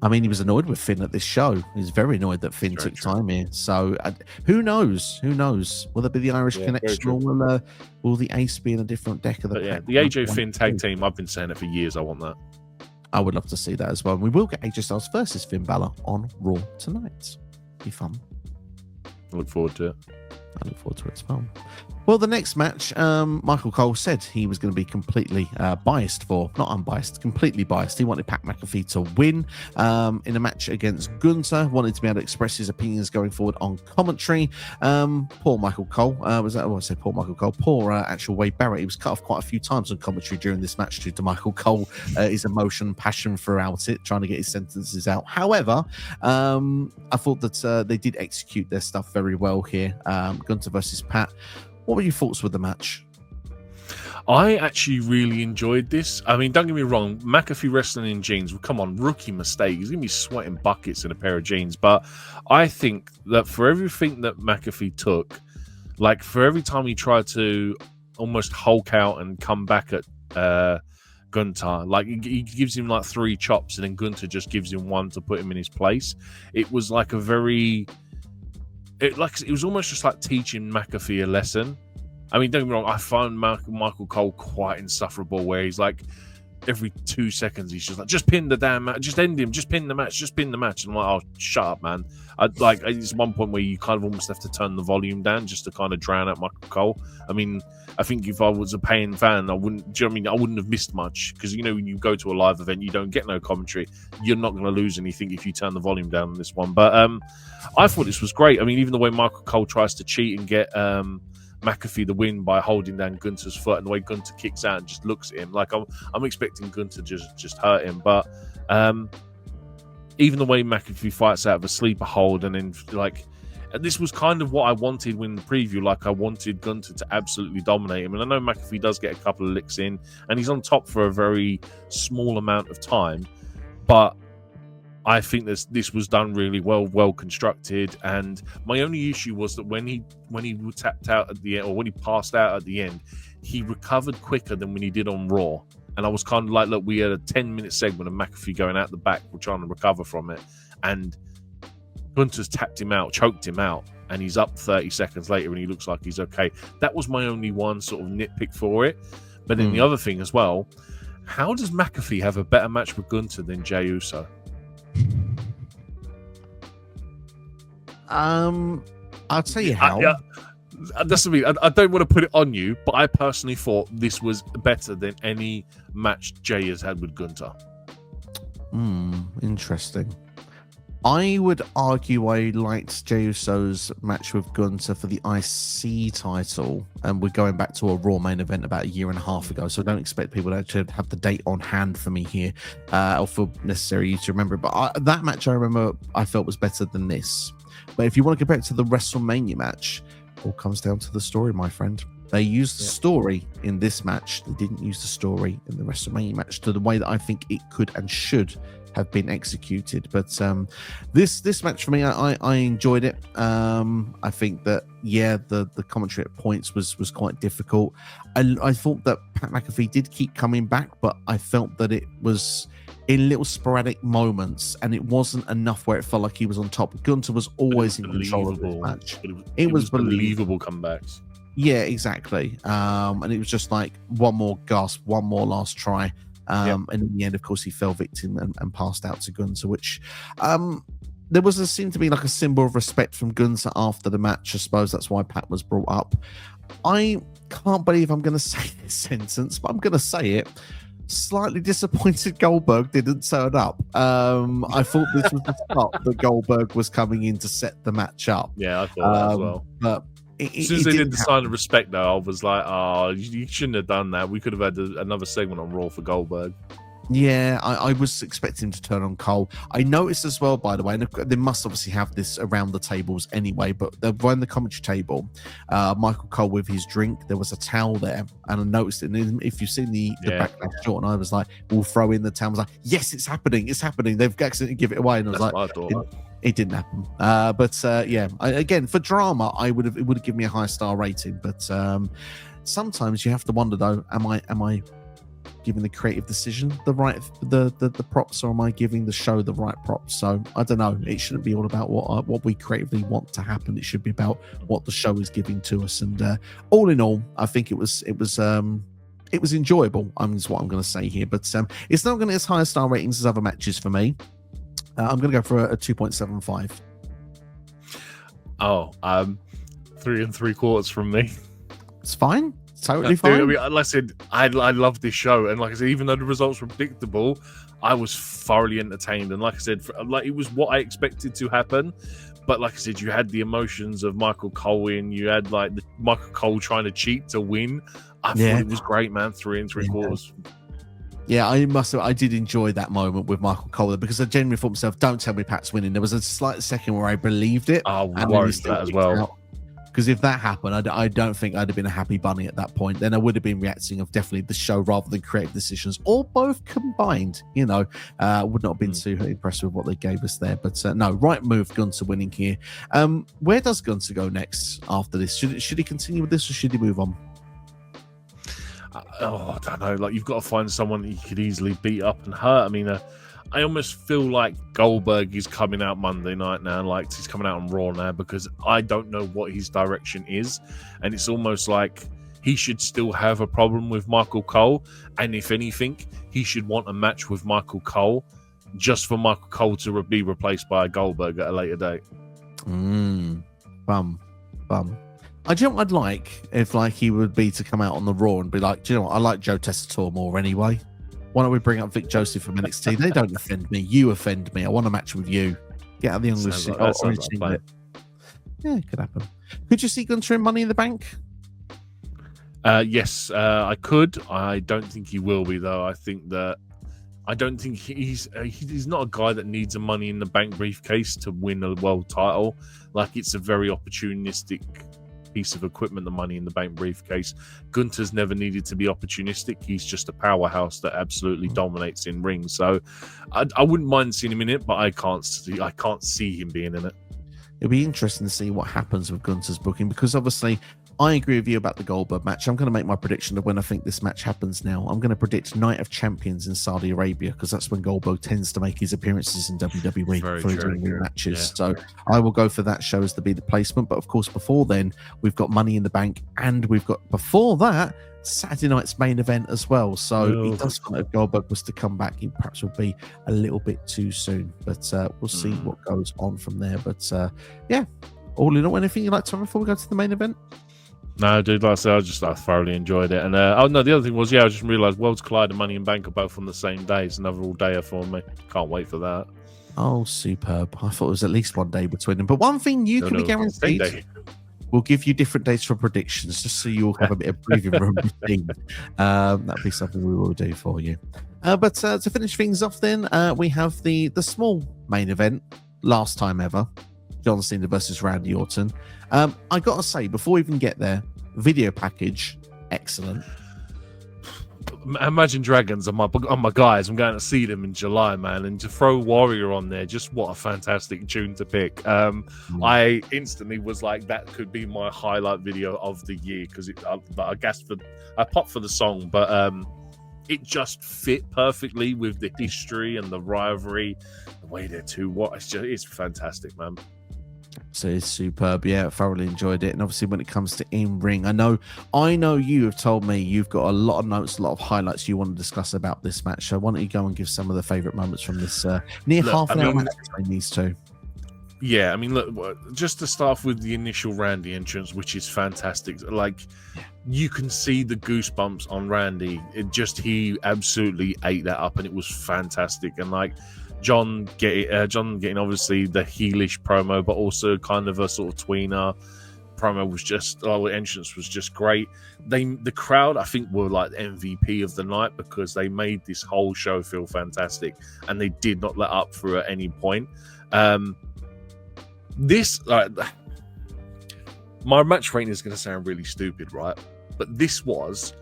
I mean, he was annoyed with Finn at this show. He's very annoyed that Finn took time here. So, who knows? Who knows? Will there be the Irish connection, or will the Ace be in a different deck of the pack? The AJ Finn tag team, I've been saying it for years. I want that. I would love to see that as well. And we will get AJ Styles versus Finn Balor on Raw tonight. Be fun. I look forward to it. I look forward to it as well. Well, the next match, Michael Cole said he was going to be completely biased for, not unbiased, completely biased. He wanted Pat McAfee to win in a match against Gunther, wanted to be able to express his opinions going forward on commentary. Poor Michael Cole, poor actual Wade Barrett. He was cut off quite a few times on commentary during this match due to Michael Cole, his emotion, passion throughout it, trying to get his sentences out. However, I thought that they did execute their stuff very well here. Gunther versus Pat. What were your thoughts with the match? I actually really enjoyed this. I mean, don't get me wrong, McAfee wrestling in jeans, come on, rookie mistake. He's going to be sweating buckets in a pair of jeans. But I think that for everything that McAfee took, like for every time he tried to almost Hulk out and come back at Gunther, like he gives him like 3 chops and then Gunther just gives him 1 to put him in his place. It was like it was almost just like teaching McAfee a lesson. I mean, don't get me wrong, I find Michael Cole quite insufferable, where he's like, every 2 seconds he's just like, just pin the damn match, just end him, just pin the match, just pin the match. And I'm like, oh, shut up, man. It's one point where you kind of almost have to turn the volume down just to kind of drown out Michael Cole. I mean, I think if I was a paying fan, I wouldn't have missed much, because when you go to a live event, you don't get no commentary. You're not going to lose anything if you turn the volume down on this one. But I thought this was great. I mean, even the way Michael Cole tries to cheat and get McAfee the win by holding down Gunther's foot, and the way Gunther kicks out and just looks at him, like I'm expecting Gunther just hurt him. But even the way McAfee fights out of a sleeper hold, and then this was kind of what I wanted in the preview. Like, I wanted Gunther to absolutely dominate him. And I know McAfee does get a couple of licks in, and he's on top for a very small amount of time. But I think this was done really well constructed. And my only issue was that when he tapped out at the end, or when he passed out at the end, he recovered quicker than when he did on Raw. And I was kind of like, look, we had a 10-minute segment of McAfee going out the back, we're trying to recover from it, and Gunther's tapped him out, choked him out, and he's up 30 seconds later and he looks like he's okay. That was my only one sort of nitpick for it. But then the other thing as well, how does McAfee have a better match with Gunther than Jey Uso? I'll tell you how. That's what I mean. I don't want to put it on you, but I personally thought this was better than any match Jey has had with Gunther. Interesting. I would argue I liked Jey Uso's match with Gunther for the IC title, and we're going back to a Raw main event about a year and a half ago, so I don't expect people to actually have the date on hand for me here, or for necessarily you to remember. But that match I remember I felt was better than this. But if you want to compare it to the WrestleMania match, it all comes down to the story, my friend. They used the story in this match. They didn't use the story in the WrestleMania match to the way that I think it could and should have been executed. But this match for me, I enjoyed it. I think that the commentary at points was quite difficult. I thought that Pat McAfee did keep coming back, but I felt that it was in little sporadic moments, and it wasn't enough where it felt like he was on top. Gunther was always in control of the match. It was believable comebacks. Yeah, exactly. And it was just like one more gasp, one more last try. And in the end, of course, he fell victim and passed out to Gunther, which there seemed to be like a symbol of respect from Gunther after the match. I suppose that's why Pat was brought up. I can't believe I'm going to say this sentence, but I'm going to say it. Slightly disappointed Goldberg didn't turn up. I thought this was the start that Goldberg was coming in to set the match up. Yeah, I thought that as well. But as soon as they did the sign of respect, though, I was like, oh, you shouldn't have done that. We could have had another segment on Raw for Goldberg. Yeah, I was expecting him to turn on Cole. I noticed as well, by the way, and they must obviously have this around the tables anyway, but around the commentary table, Michael Cole with his drink, there was a towel there, and I noticed it. And if you've seen the Backlash short, and I was like, we'll throw in the towel. I was like, yes, it's happening. They've accidentally give it away. And I was it didn't happen. Again, for drama, it would have given me a high star rating. But sometimes you have to wonder, though, am I giving the creative decision the props, or am I giving the show the right props? So I don't know. It shouldn't be all about what we creatively want to happen. It should be about what the show is giving to us. And all in all, I think it was enjoyable. Is what I'm going to say here. But it's not going to get as high a star ratings as other matches for me. I'm going to go for a 2.75. Oh, 3 3/4 from me. It's fine. Totally fine. I mean, like I said, I love this show, and like I said, even though the results were predictable, I was thoroughly entertained. And like I said, it was what I expected to happen. But like I said, you had the emotions of Michael Cole in. You had like the Michael Cole trying to cheat to win. I thought it was great, man. 3 3/4. Yeah, I did enjoy that moment with Michael Cole, because I genuinely thought myself, don't tell me Pat's winning. There was a slight second where I believed it. I worried that as well. Because if that happened, I don't think I'd have been a happy bunny at that point. Then I would have been reacting of definitely the show rather than creative decisions, or both combined. Would not have been too impressed with what they gave us there. But no, right move, Gunther winning here. Where does Gunther go next after this? Should he continue with this, or should he move on? I don't know. Like, you've got to find someone that you could easily beat up and hurt. I mean, I almost feel like Goldberg is coming out Monday night now. Like, he's coming out on Raw now, because I don't know what his direction is. And it's almost like he should still have a problem with Michael Cole. And if anything, he should want a match with Michael Cole just for Michael Cole to be replaced by a Goldberg at a later date. Bum. I do you know what I'd like if like he would be to come out on the Raw and be like, do you know what? I like Joe Tessitore more anyway. Why don't we bring up Vic Joseph from NXT? They don't offend me. You offend me. I want a match with you. Get out of the orange singlet. Yeah, it could happen. Could you see Gunther in Money in the Bank? Yes, I could. I don't think he will be, though. I don't think he's not a guy that needs a Money in the Bank briefcase to win a world title. Like, it's a very opportunistic piece of equipment, the Money in the Bank briefcase. Gunther's never needed to be opportunistic. He's just a powerhouse that absolutely dominates in rings. So I wouldn't mind seeing him in it, but I can't see him being in it. It'll be interesting to see what happens with Gunther's booking, because obviously I agree with you about the Goldberg match. I'm going to make my prediction of when I think this match happens now. I'm going to predict Night of Champions in Saudi Arabia, because that's when Goldberg tends to make his appearances in WWE for his matches. Yeah. So I will go for that show as to be the placement. But of course, before then, we've got Money in the Bank, and we've got, before that, Saturday night's main event as well. So he does feel like if Goldberg was to come back, he perhaps would be a little bit too soon. But we'll see what goes on from there. But yeah, all in all, anything you'd like to run before we go to the main event? No, dude, like I said, I thoroughly enjoyed it. And the other thing was, I just realised Worlds Collide and Money in Bank are both on the same day. It's another all-dayer for me. Can't wait for that. Oh, superb. I thought it was at least one day between them. But one thing you can be guaranteed, we'll give you different dates for predictions, just so you'll have a bit of breathing room between. That'll be something we will do for you. But to finish things off then, we have the small main event, last time ever, John Cena versus Randy Orton. I got to say, before we even get there, video package, excellent. Imagine Dragons on my guys. I'm going to see them in July, man, and to throw Warrior on there, just what a fantastic tune to pick. I instantly was like, that could be my highlight video of the year, because I guess I popped for the song, but it just fit perfectly with the history and the rivalry, the way they're two. It's fantastic, man. So it's superb. Yeah, thoroughly enjoyed it. And obviously when it comes to in-ring, I know you have told me you've got a lot of notes, a lot of highlights you want to discuss about this match. So why don't you go and give some of the favourite moments from this half an hour match between these two? Yeah, I mean, look, just to start off with the initial Randy entrance, which is fantastic. Like, you can see the goosebumps on Randy. He absolutely ate that up, and it was fantastic. And like, John getting obviously the heelish promo, but also kind of a sort of tweener promo was just, entrance was just great. The crowd, I think, were like MVP of the night, because they made this whole show feel fantastic, and they did not let up through at any point. My match rating is going to sound really stupid, right? But this was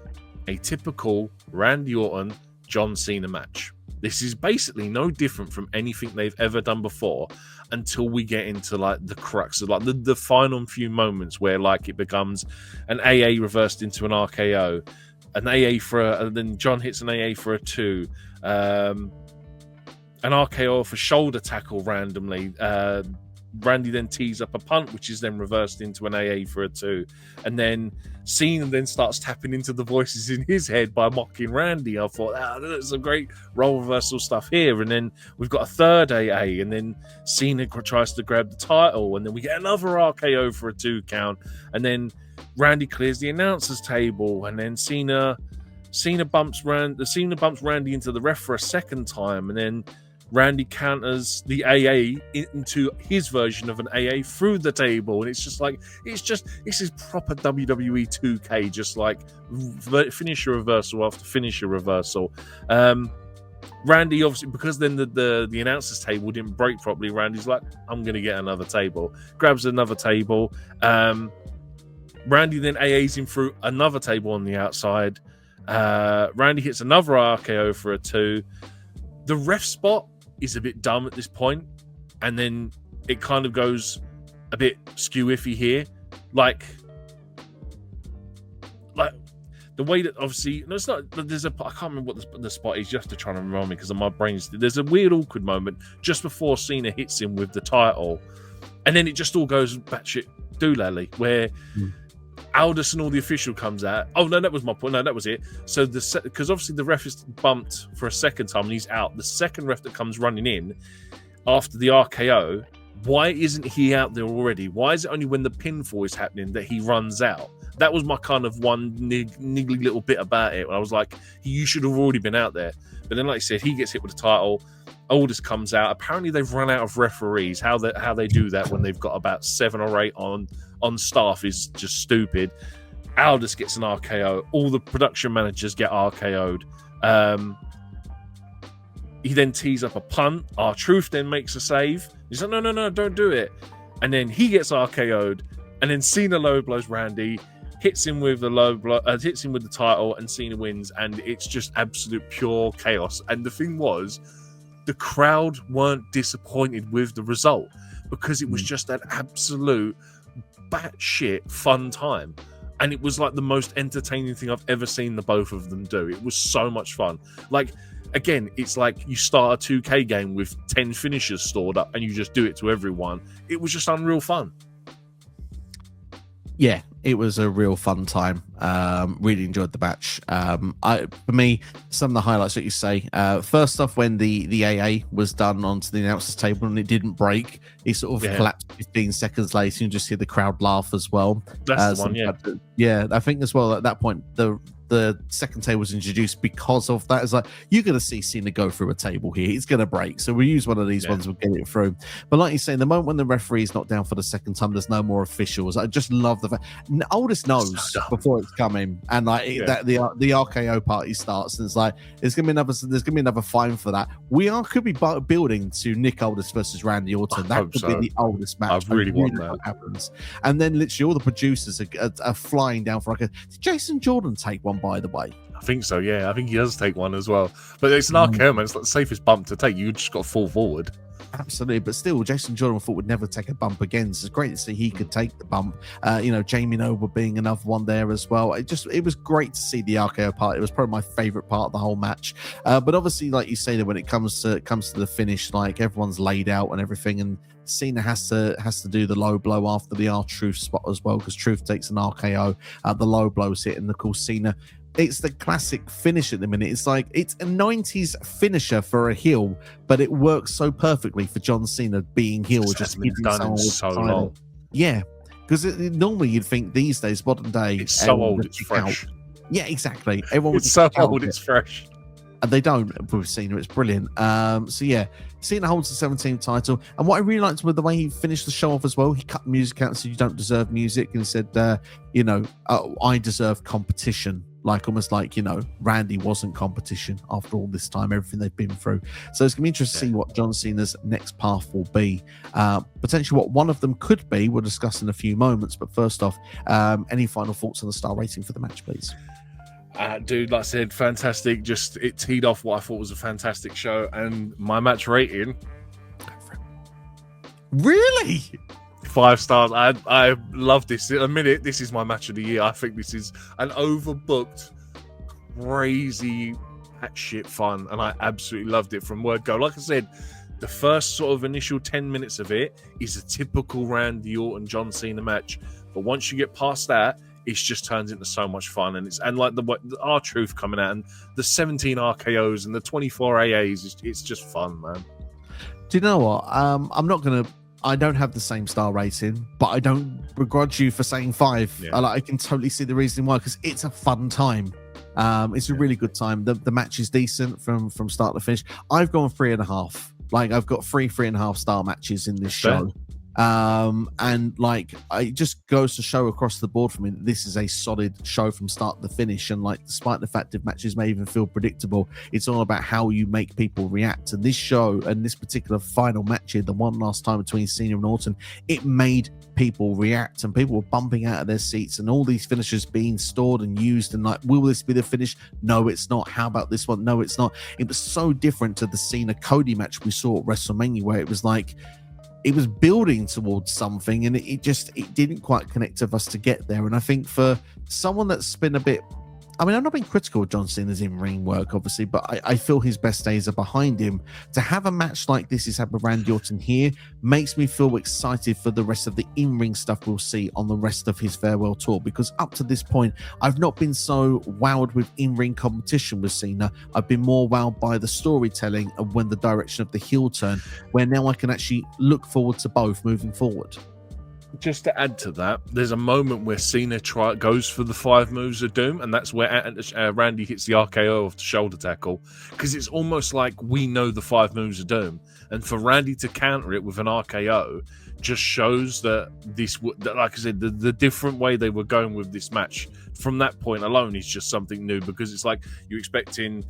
a typical Randy Orton, John Cena match. This is basically no different from anything they've ever done before, until we get into like the crux of like the final few moments where like it becomes an AA reversed into an RKO, an AA then John hits an AA for a 2, an RKO for shoulder tackle randomly. Randy then tees up a punt, which is then reversed into an AA for a 2, and then Cena then starts tapping into the voices in his head by mocking Randy. I thought, there's some great role reversal stuff here. And then we've got a third AA, and then Cena tries to grab the title, and then we get another RKO for a 2 count, and then Randy clears the announcer's table, and then Cena bumps Randy into the ref for a second time, and then Randy counters the AA into his version of an AA through the table, and it's just this is proper WWE 2K, just like finisher reversal after finisher reversal. Randy, obviously, because then the announcer's table didn't break properly, Randy's like, I'm going to get another table. Grabs another table. Randy then AAs him through another table on the outside. Randy hits another RKO for a 2. The ref spot is a bit dumb at this point, and then it kind of goes a bit skew-iffy here. Like the way that obviously, no, it's not. I can't remember what the spot is. You have to try and remind me, because my brain's. There's a weird, awkward moment just before Cena hits him with the title, and then it just all goes batshit doolally, where Aldous and all the official comes out. Oh no, that was my point. No, that was it. So because obviously the ref is bumped for a second time and he's out. The second ref that comes running in after the RKO, why isn't he out there already? Why is it only when the pinfall is happening that he runs out? That was my kind of one niggly little bit about it. I was like, you should have already been out there. But then, like I said, he gets hit with the title. Aldous comes out. Apparently, they've run out of referees. How they do that when they've got about 7 or 8 on staff is just stupid. Aldous gets an RKO. All the production managers get RKO'd. He then tees up a punt. R-Truth then makes a save. He's like, no, don't do it. And then he gets RKO'd. And then Cena low blows Randy, hits him with the hits him with the title, and Cena wins. And it's just absolute pure chaos. And the thing was, the crowd weren't disappointed with the result because it was just an absolute batshit fun time. And it was like the most entertaining thing I've ever seen the both of them do. It was so much fun. Like, again, it's like you start a 2K game with 10 finishers stored up and you just do it to everyone. It was just unreal fun. Yeah, it was a real fun time. Really enjoyed the match. For me, some of the highlights that you say. First off, when the AA was done onto the announcers table and it didn't break, it sort of collapsed 15 seconds later. You just hear the crowd laugh as well. That's the one, yeah. Yeah, I think as well at that point, the second table was introduced because of that. It's like, you're going to see Cena go through a table here. It's going to break. So we'll use one of these ones, we'll get it through. But like you say, the moment when the referee's not down for the second time, there's no more officials. I just love the fact. Aldous knows before it's coming. And like that, the RKO party starts and it's like, there's going to be another fine for that. Could be building to Nick Aldis versus Randy Orton. That could be the oldest match. I really want that. Happens. And then literally all the producers are flying down for like did Jason Jordan take one, by the way? I think so, yeah. I think he does take one as well. But it's an RKO, man. It's like the safest bump to take. You just got to fall forward. Absolutely, but still, Jason Jordan thought would never take a bump again. So it's great to see he could take the bump. Jamie Noble being another one there as well. It was great to see the RKO part. It was probably my favorite part of the whole match. But obviously, like you say, that when it comes to the finish, like everyone's laid out and everything, and Cena has to do the low blow after the R-Truth spot as well, because Truth takes an RKO. The low blow's hit, and of course Cena. It's the classic finish at the minute. It's like it's a 90s finisher for a heel, but it works so perfectly for John Cena being heel. Just been done in so long. Yeah, because normally you'd think these days, modern day, it's so old, it's fresh. Yeah, exactly. Everyone it's so old, it's fresh. And they don't with Cena. It's brilliant. So yeah, Cena holds the 17th title. And what I really liked was the way he finished the show off as well. He cut the music out and said, "You don't deserve music," and he said, "I deserve competition." Almost like, Randy wasn't competition after all this time, everything they've been through. So it's going to be interesting to see what John Cena's next path will be. Potentially what one of them could be, we'll discuss in a few moments. But first off, any final thoughts on the star rating for the match, please? Dude, like I said, fantastic. Just it teed off what I thought was a fantastic show. And my match rating... Really? 5 stars. I love this. In a minute, this is my match of the year. I think this is an overbooked, crazy, batshit fun, and I absolutely loved it from word go. Like I said, the first sort of initial 10 minutes of it is a typical Randy Orton John Cena match, but once you get past that, it just turns into so much fun, and like the R-Truth coming out and the 17 RKOs and the 24 AAs, it's just fun, man. Do you know what? I don't have the same star rating, but I don't begrudge you for saying 5. Yeah. I can totally see the reason why, because it's a fun time. It's a really good time. The match is decent from start to finish. I've gone 3.5. Like, I've got 3.5 star matches in this show. And like, it just goes to show across the board for me that this is a solid show from start to finish. And like, despite the fact that matches may even feel predictable, it's all about how you make people react. And this show and this particular final match here, the one last time between Cena and Orton, it made people react, and people were bumping out of their seats, and all these finishers being stored and used, and like, will this be the finish? No, it's not. How about this one? No, it's not. It was so different to the Cena Cody match we saw at WrestleMania, where it was like, it was building towards something, and it didn't quite connect with us to get there. And I think for someone that's been a bit I mean, I'm not being critical of John Cena's in-ring work, obviously, but I feel his best days are behind him. To have a match like this he's had with Randy Orton here makes me feel excited for the rest of the in-ring stuff we'll see on the rest of his farewell tour, because up to this point, I've not been so wowed with in-ring competition with Cena. I've been more wowed by the storytelling and when the direction of the heel turn, where now I can actually look forward to both moving forward. Just to add to that, there's a moment where Cena goes for the 5 moves of doom, and that's where Randy hits the RKO off the shoulder tackle, because it's almost like we know the 5 moves of doom, and for Randy to counter it with an RKO just shows that like I said, the different way they were going with this match from that point alone is just something new, because it's like you're expecting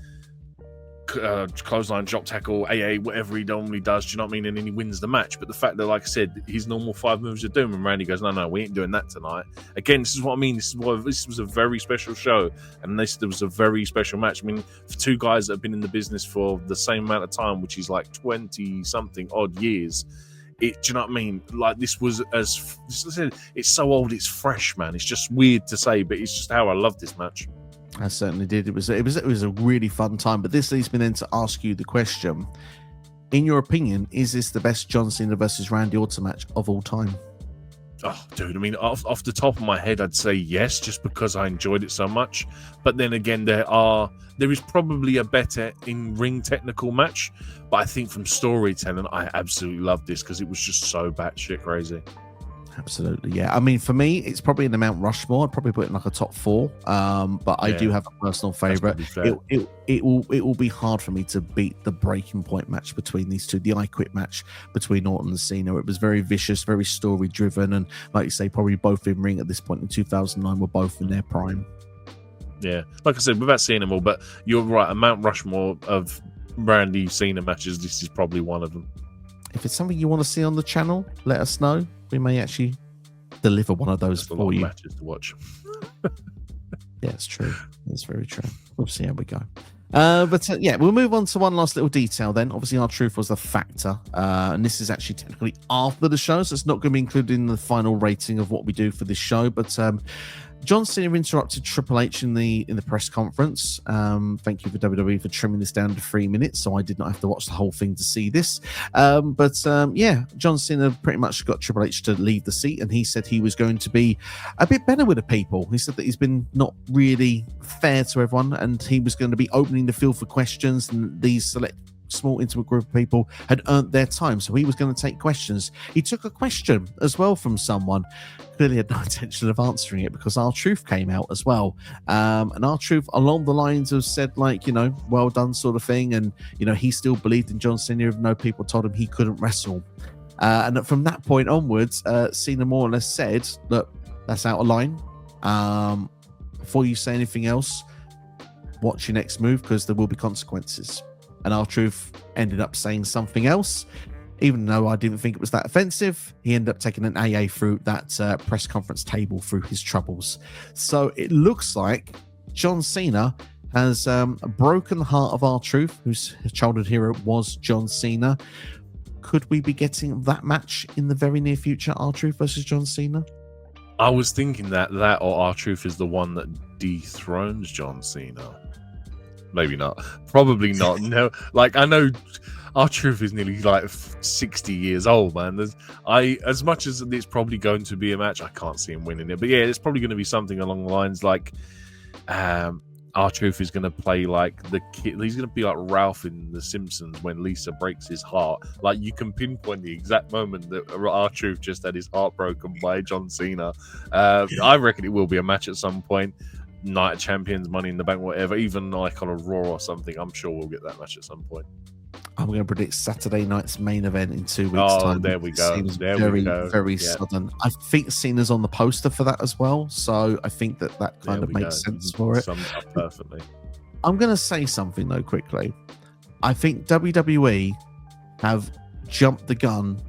clothesline, drop tackle, AA, whatever he normally does, do you know what I mean? And then he wins the match. But the fact that, like I said, his normal 5 moves of doom, and Randy goes, no, we ain't doing that tonight. Again, this is what I mean. This was a very special show, and there was a very special match. I mean, for 2 guys that have been in the business for the same amount of time, which is like 20 something odd years. Do you know what I mean? Like, this was it's so old, it's fresh, man. It's just weird to say, but it's just how I love this match. I certainly did. It was a really fun time. But this leads me then to ask you the question: in your opinion, is this the best John Cena versus Randy Orton match of all time? Oh, dude, I mean, off the top of my head, I'd say yes, just because I enjoyed it so much. But then again, there is probably a better in-ring technical match. But I think from storytelling, I absolutely loved this because it was just so batshit crazy. Absolutely, yeah. I mean, for me, it's probably in the Mount Rushmore. I'd probably put it in like a top 4. But I do have a personal favorite. It will be hard for me to beat the breaking point match between these two, the I Quit match between Orton and Cena. It was very vicious, very story driven, and like you say, probably both in ring at this point in 2009 were both in their prime. Yeah, like I said, without seeing them all, but you're right. A Mount Rushmore of Randy Cena matches, this is probably one of them. If it's something you want to see on the channel, let us know. We may actually deliver one of those for you. Matches to watch. Yeah, it's true. It's very true. We'll see how we go. Yeah, we'll move on to one last little detail then. Obviously, R-Truth was a factor, and this is actually technically after the show, so it's not going to be included in the final rating of what we do for this show. But John Cena interrupted Triple H in the press conference. Thank you for WWE for trimming this down to 3 minutes, so I did not have to watch the whole thing to see this. Yeah, John Cena pretty much got Triple H to leave the seat, and he said he was going to be a bit better with the people. He said that he's been not really fair to everyone, and he was going to be opening the field for questions, and these select small intimate group of people had earned their time, so he was going to take questions. He took a question as well from someone, clearly had no intention of answering it, because R-Truth came out as well, and R-Truth along the lines of said, like, you know, well done sort of thing, and you know, he still believed in John Cena even though people told him he couldn't wrestle, and from that point onwards, Cena more or less said, look, that's out of line. Before you say anything else, watch your next move, because there will be consequences. And R-Truth ended up saying something else, even though I didn't think it was that offensive. He ended up taking an AA through that press conference table through his troubles. So it looks like John Cena has broken the heart of R-Truth, whose childhood hero was John Cena. Could we be getting that match in the very near future, R-Truth versus John Cena? I was thinking that or R-Truth is the one that dethrones John Cena. Maybe not. Probably not. No, like, I know R-Truth is nearly like 60 years old, man. As much as it's probably going to be a match, I can't see him winning it. But yeah, it's probably going to be something along the lines like R-Truth is going to play like the kid. He's going to be like Ralph in The Simpsons when Lisa breaks his heart. Like, you can pinpoint the exact moment that R-Truth just had his heart broken by John Cena. I reckon it will be a match at some point. Night of Champions, Money in the Bank, whatever, even like on a Raw or something. I'm sure we'll get that match at some point. I'm going to predict Saturday night's main event in 2 weeks' time. Oh, there we go. Seems very sudden. I think Cena's on the poster for that as well, so I think that kind of makes sense for it. Sums up perfectly. I'm going to say something though quickly. I think WWE have jumped the gun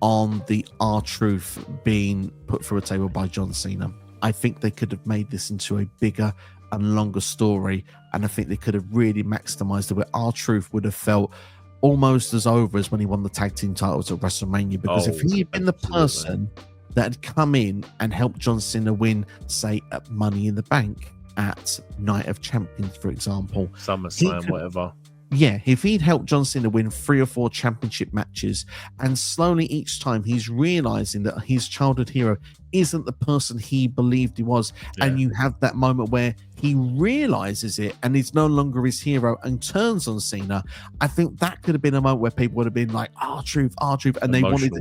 on the R-Truth being put through a table by John Cena. I think they could have made this into a bigger and longer story, and I think they could have really maximized it, where R-Truth would have felt almost as over as when he won the tag team titles at WrestleMania, because if he had been the person that had come in and helped John Cena win, say, at Money in the Bank, at Night of Champions, for example. SummerSlam, whatever. Yeah, if he'd helped John Cena win 3 or 4 championship matches, and slowly each time he's realizing that his childhood hero isn't the person he believed he was, and you have that moment where he realizes it and he's no longer his hero and turns on Cena, I think that could have been a moment where people would have been like, R-Truth, and they wanted it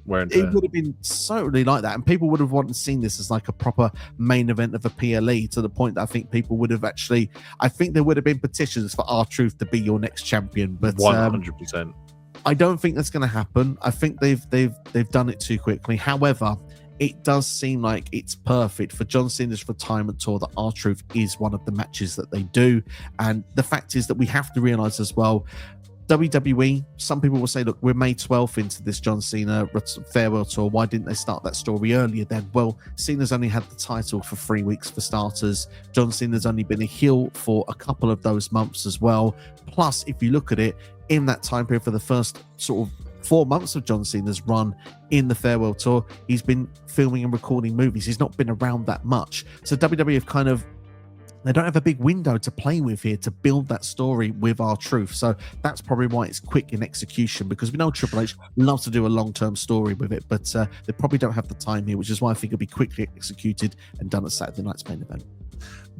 would have been certainly like that, and people would have wanted seen this as like a proper main event of a PLE, to the point that I think people would have actually, I think there would have been petitions for R-Truth to be your next champion, but 100%. I don't think that's going to happen. I think they've done it too quickly. However, it does seem like it's perfect for John Cena's retirement tour that R-Truth is one of the matches that they do. And the fact is that we have to realize as well, WWE, some people will say, look, we're May 12th into this John Cena farewell tour. Why didn't they start that story earlier then? Well, Cena's only had the title for 3 weeks for starters. John Cena's only been a heel for a couple of those months as well. Plus, if you look at it, in that time period for the first sort of 4 months of John Cena's run in the farewell tour, he's been filming and recording movies. He's not been around that much. So WWE have kind of, they don't have a big window to play with here to build that story with R-Truth. So that's probably why it's quick in execution, because we know Triple H loves to do a long-term story with it, but they probably don't have the time here, which is why I think it'll be quickly executed and done at Saturday night's main event.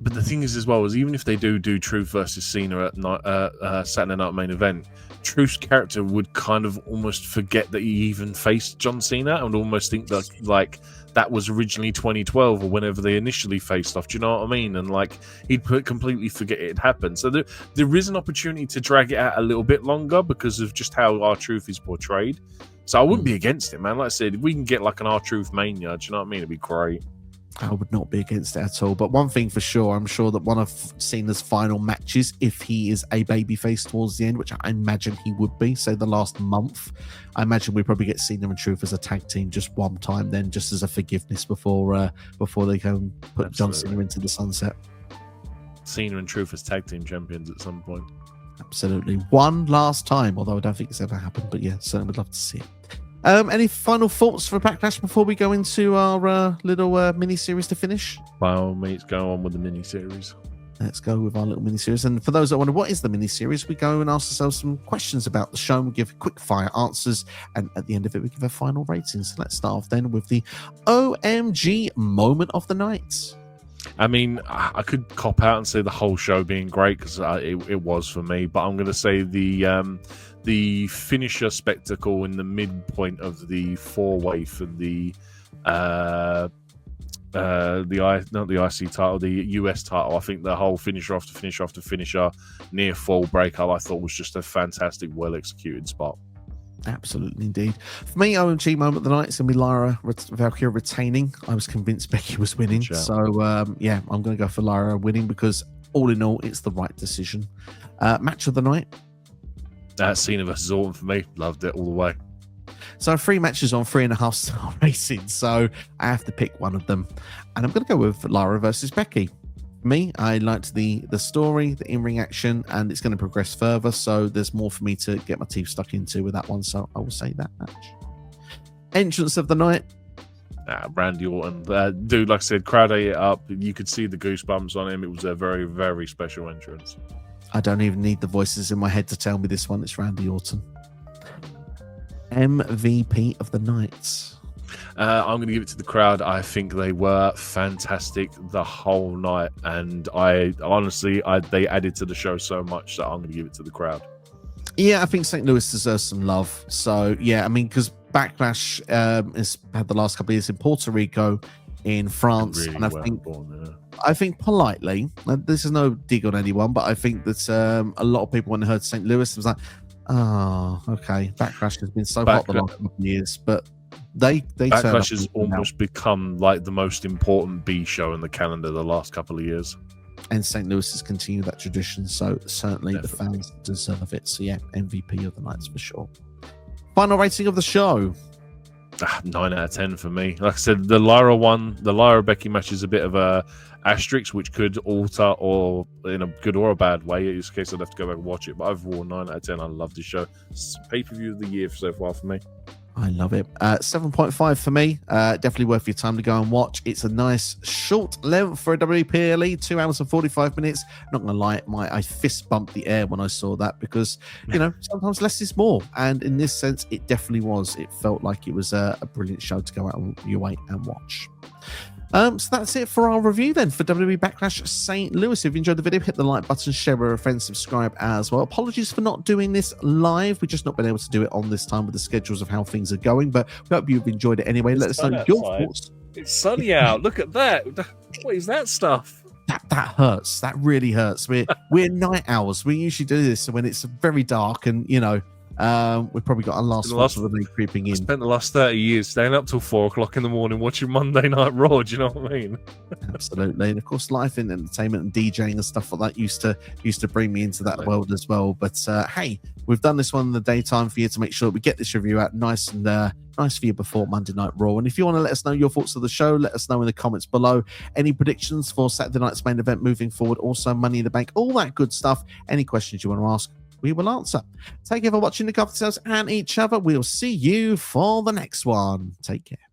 But the thing is, as well, is even if they do Truth versus Cena at Saturday night main event, Truth's character would kind of almost forget that he even faced John Cena and almost think that like that was originally 2012 or whenever they initially faced off. Do you know what I mean? And like he'd completely forget it had happened. So there is an opportunity to drag it out a little bit longer because of just how R-Truth is portrayed. So I wouldn't be against it, man. Like I said, if we can get like an R-Truth Mania, do you know what I mean? It'd be great. I would not be against it at all. But one thing for sure, I'm sure that one of Cena's final matches, if he is a babyface towards the end, which I imagine he would be, say the last month, I imagine we probably get Cena and Truth as a tag team just one time, then just as a forgiveness before they go and put John Cena into the sunset. Cena and Truth as tag team champions at some point. Absolutely. One last time, although I don't think it's ever happened. But yeah, certainly would love to see it. Any final thoughts for Backlash before we go into our little mini-series to finish? By all means, go on with the mini-series. Let's go with our little mini-series. And for those that wonder what is the mini-series, we go and ask ourselves some questions about the show and we give quick-fire answers. And at the end of it, we give a final rating. So let's start off then with the OMG moment of the night. I mean, I could cop out and say the whole show being great because it was for me. But I'm going to say the finisher spectacle in the midpoint of the 4-way for the not the IC title, the US title. I think the whole finisher after finisher after finisher, near fall breakup, I thought was just a fantastic, well executed spot. Absolutely, indeed. For me, OMG moment of the night is going to be Lyra Valkyria retaining. I was convinced Becky was winning. So, yeah, I'm going to go for Lyra winning because all in all, it's the right decision. Match of the night. Cena versus Orton for me. Loved it all the way. So 3 matches on 3.5 star rating. So I have to pick one of them. And I'm going to go with Lyra versus Becky. Me, I liked the story, the in-ring action, and it's going to progress further. So there's more for me to get my teeth stuck into with that one. So I will say that match. Entrance of the night. Randy Orton. Dude, like I said, crowd ate it up. You could see the goosebumps on him. It was a very, very special entrance. I don't even need the voices in my head to tell me this one. It's Randy Orton. MVP of the night. I'm going to give it to the crowd. I think they were fantastic the whole night, and I honestly, they added to the show so much that I'm going to give it to the crowd. Yeah, I think St. Louis deserves some love. So yeah, I mean, because Backlash has had the last couple of years in Puerto Rico, in France, really, and I think politely, this is no dig on anyone, but I think that a lot of people when they heard St. Louis, it was like, oh, okay, Backlash has been so hot the last couple of years, but they Backlash has almost become like the most important B show in the calendar the last couple of years. And St. Louis has continued that tradition, so certainly definitely. The fans deserve it. So yeah, MVP of the night for sure. Final rating of the show. 9 out of 10 for me. Like I said, the Lyra Becky match is a bit of a asterisk, which could alter or in a good or a bad way. In this case, I'd have to go back and watch it. But overall, 9 out of 10. I love this show. It's pay-per-view of the year so far for me. I love it. 7.5 for me. Definitely worth your time to go and watch. It's a nice short length for a WPLE, 2 hours and 45 minutes. Not going to lie, I fist bumped the air when I saw that because, sometimes less is more. And in this sense, it definitely was. It felt like it was a brilliant show to go out on your way and watch. So that's it for our review then for WWE Backlash St. Louis. If you enjoyed the video, hit the like button, share with a friend, subscribe as well. Apologies for not doing this live. We've just not been able to do it on this time with the schedules of how things are going, but we hope you've enjoyed it anyway. Let us know your thoughts. It's sunny out. Look at that. What is that stuff? That hurts. That really hurts. We're night owls. We usually do this when it's very dark and, we've probably got our last watch of the day creeping in. I spent the last 30 years staying up till 4 o'clock in the morning watching Monday Night Raw. Do you know what I mean? Absolutely. And of course, life in entertainment and DJing and stuff like that used to bring me into that world as well. But hey, we've done this one in the daytime for you to make sure that we get this review out nice and nice for you before Monday Night Raw. And if you want to let us know your thoughts of the show, let us know in the comments below. Any predictions for Saturday night's main event moving forward, also Money in the Bank, all that good stuff. Any questions you want to ask, we will answer. Take care for watching the yourselves and each other. We'll see you for the next one. Take care.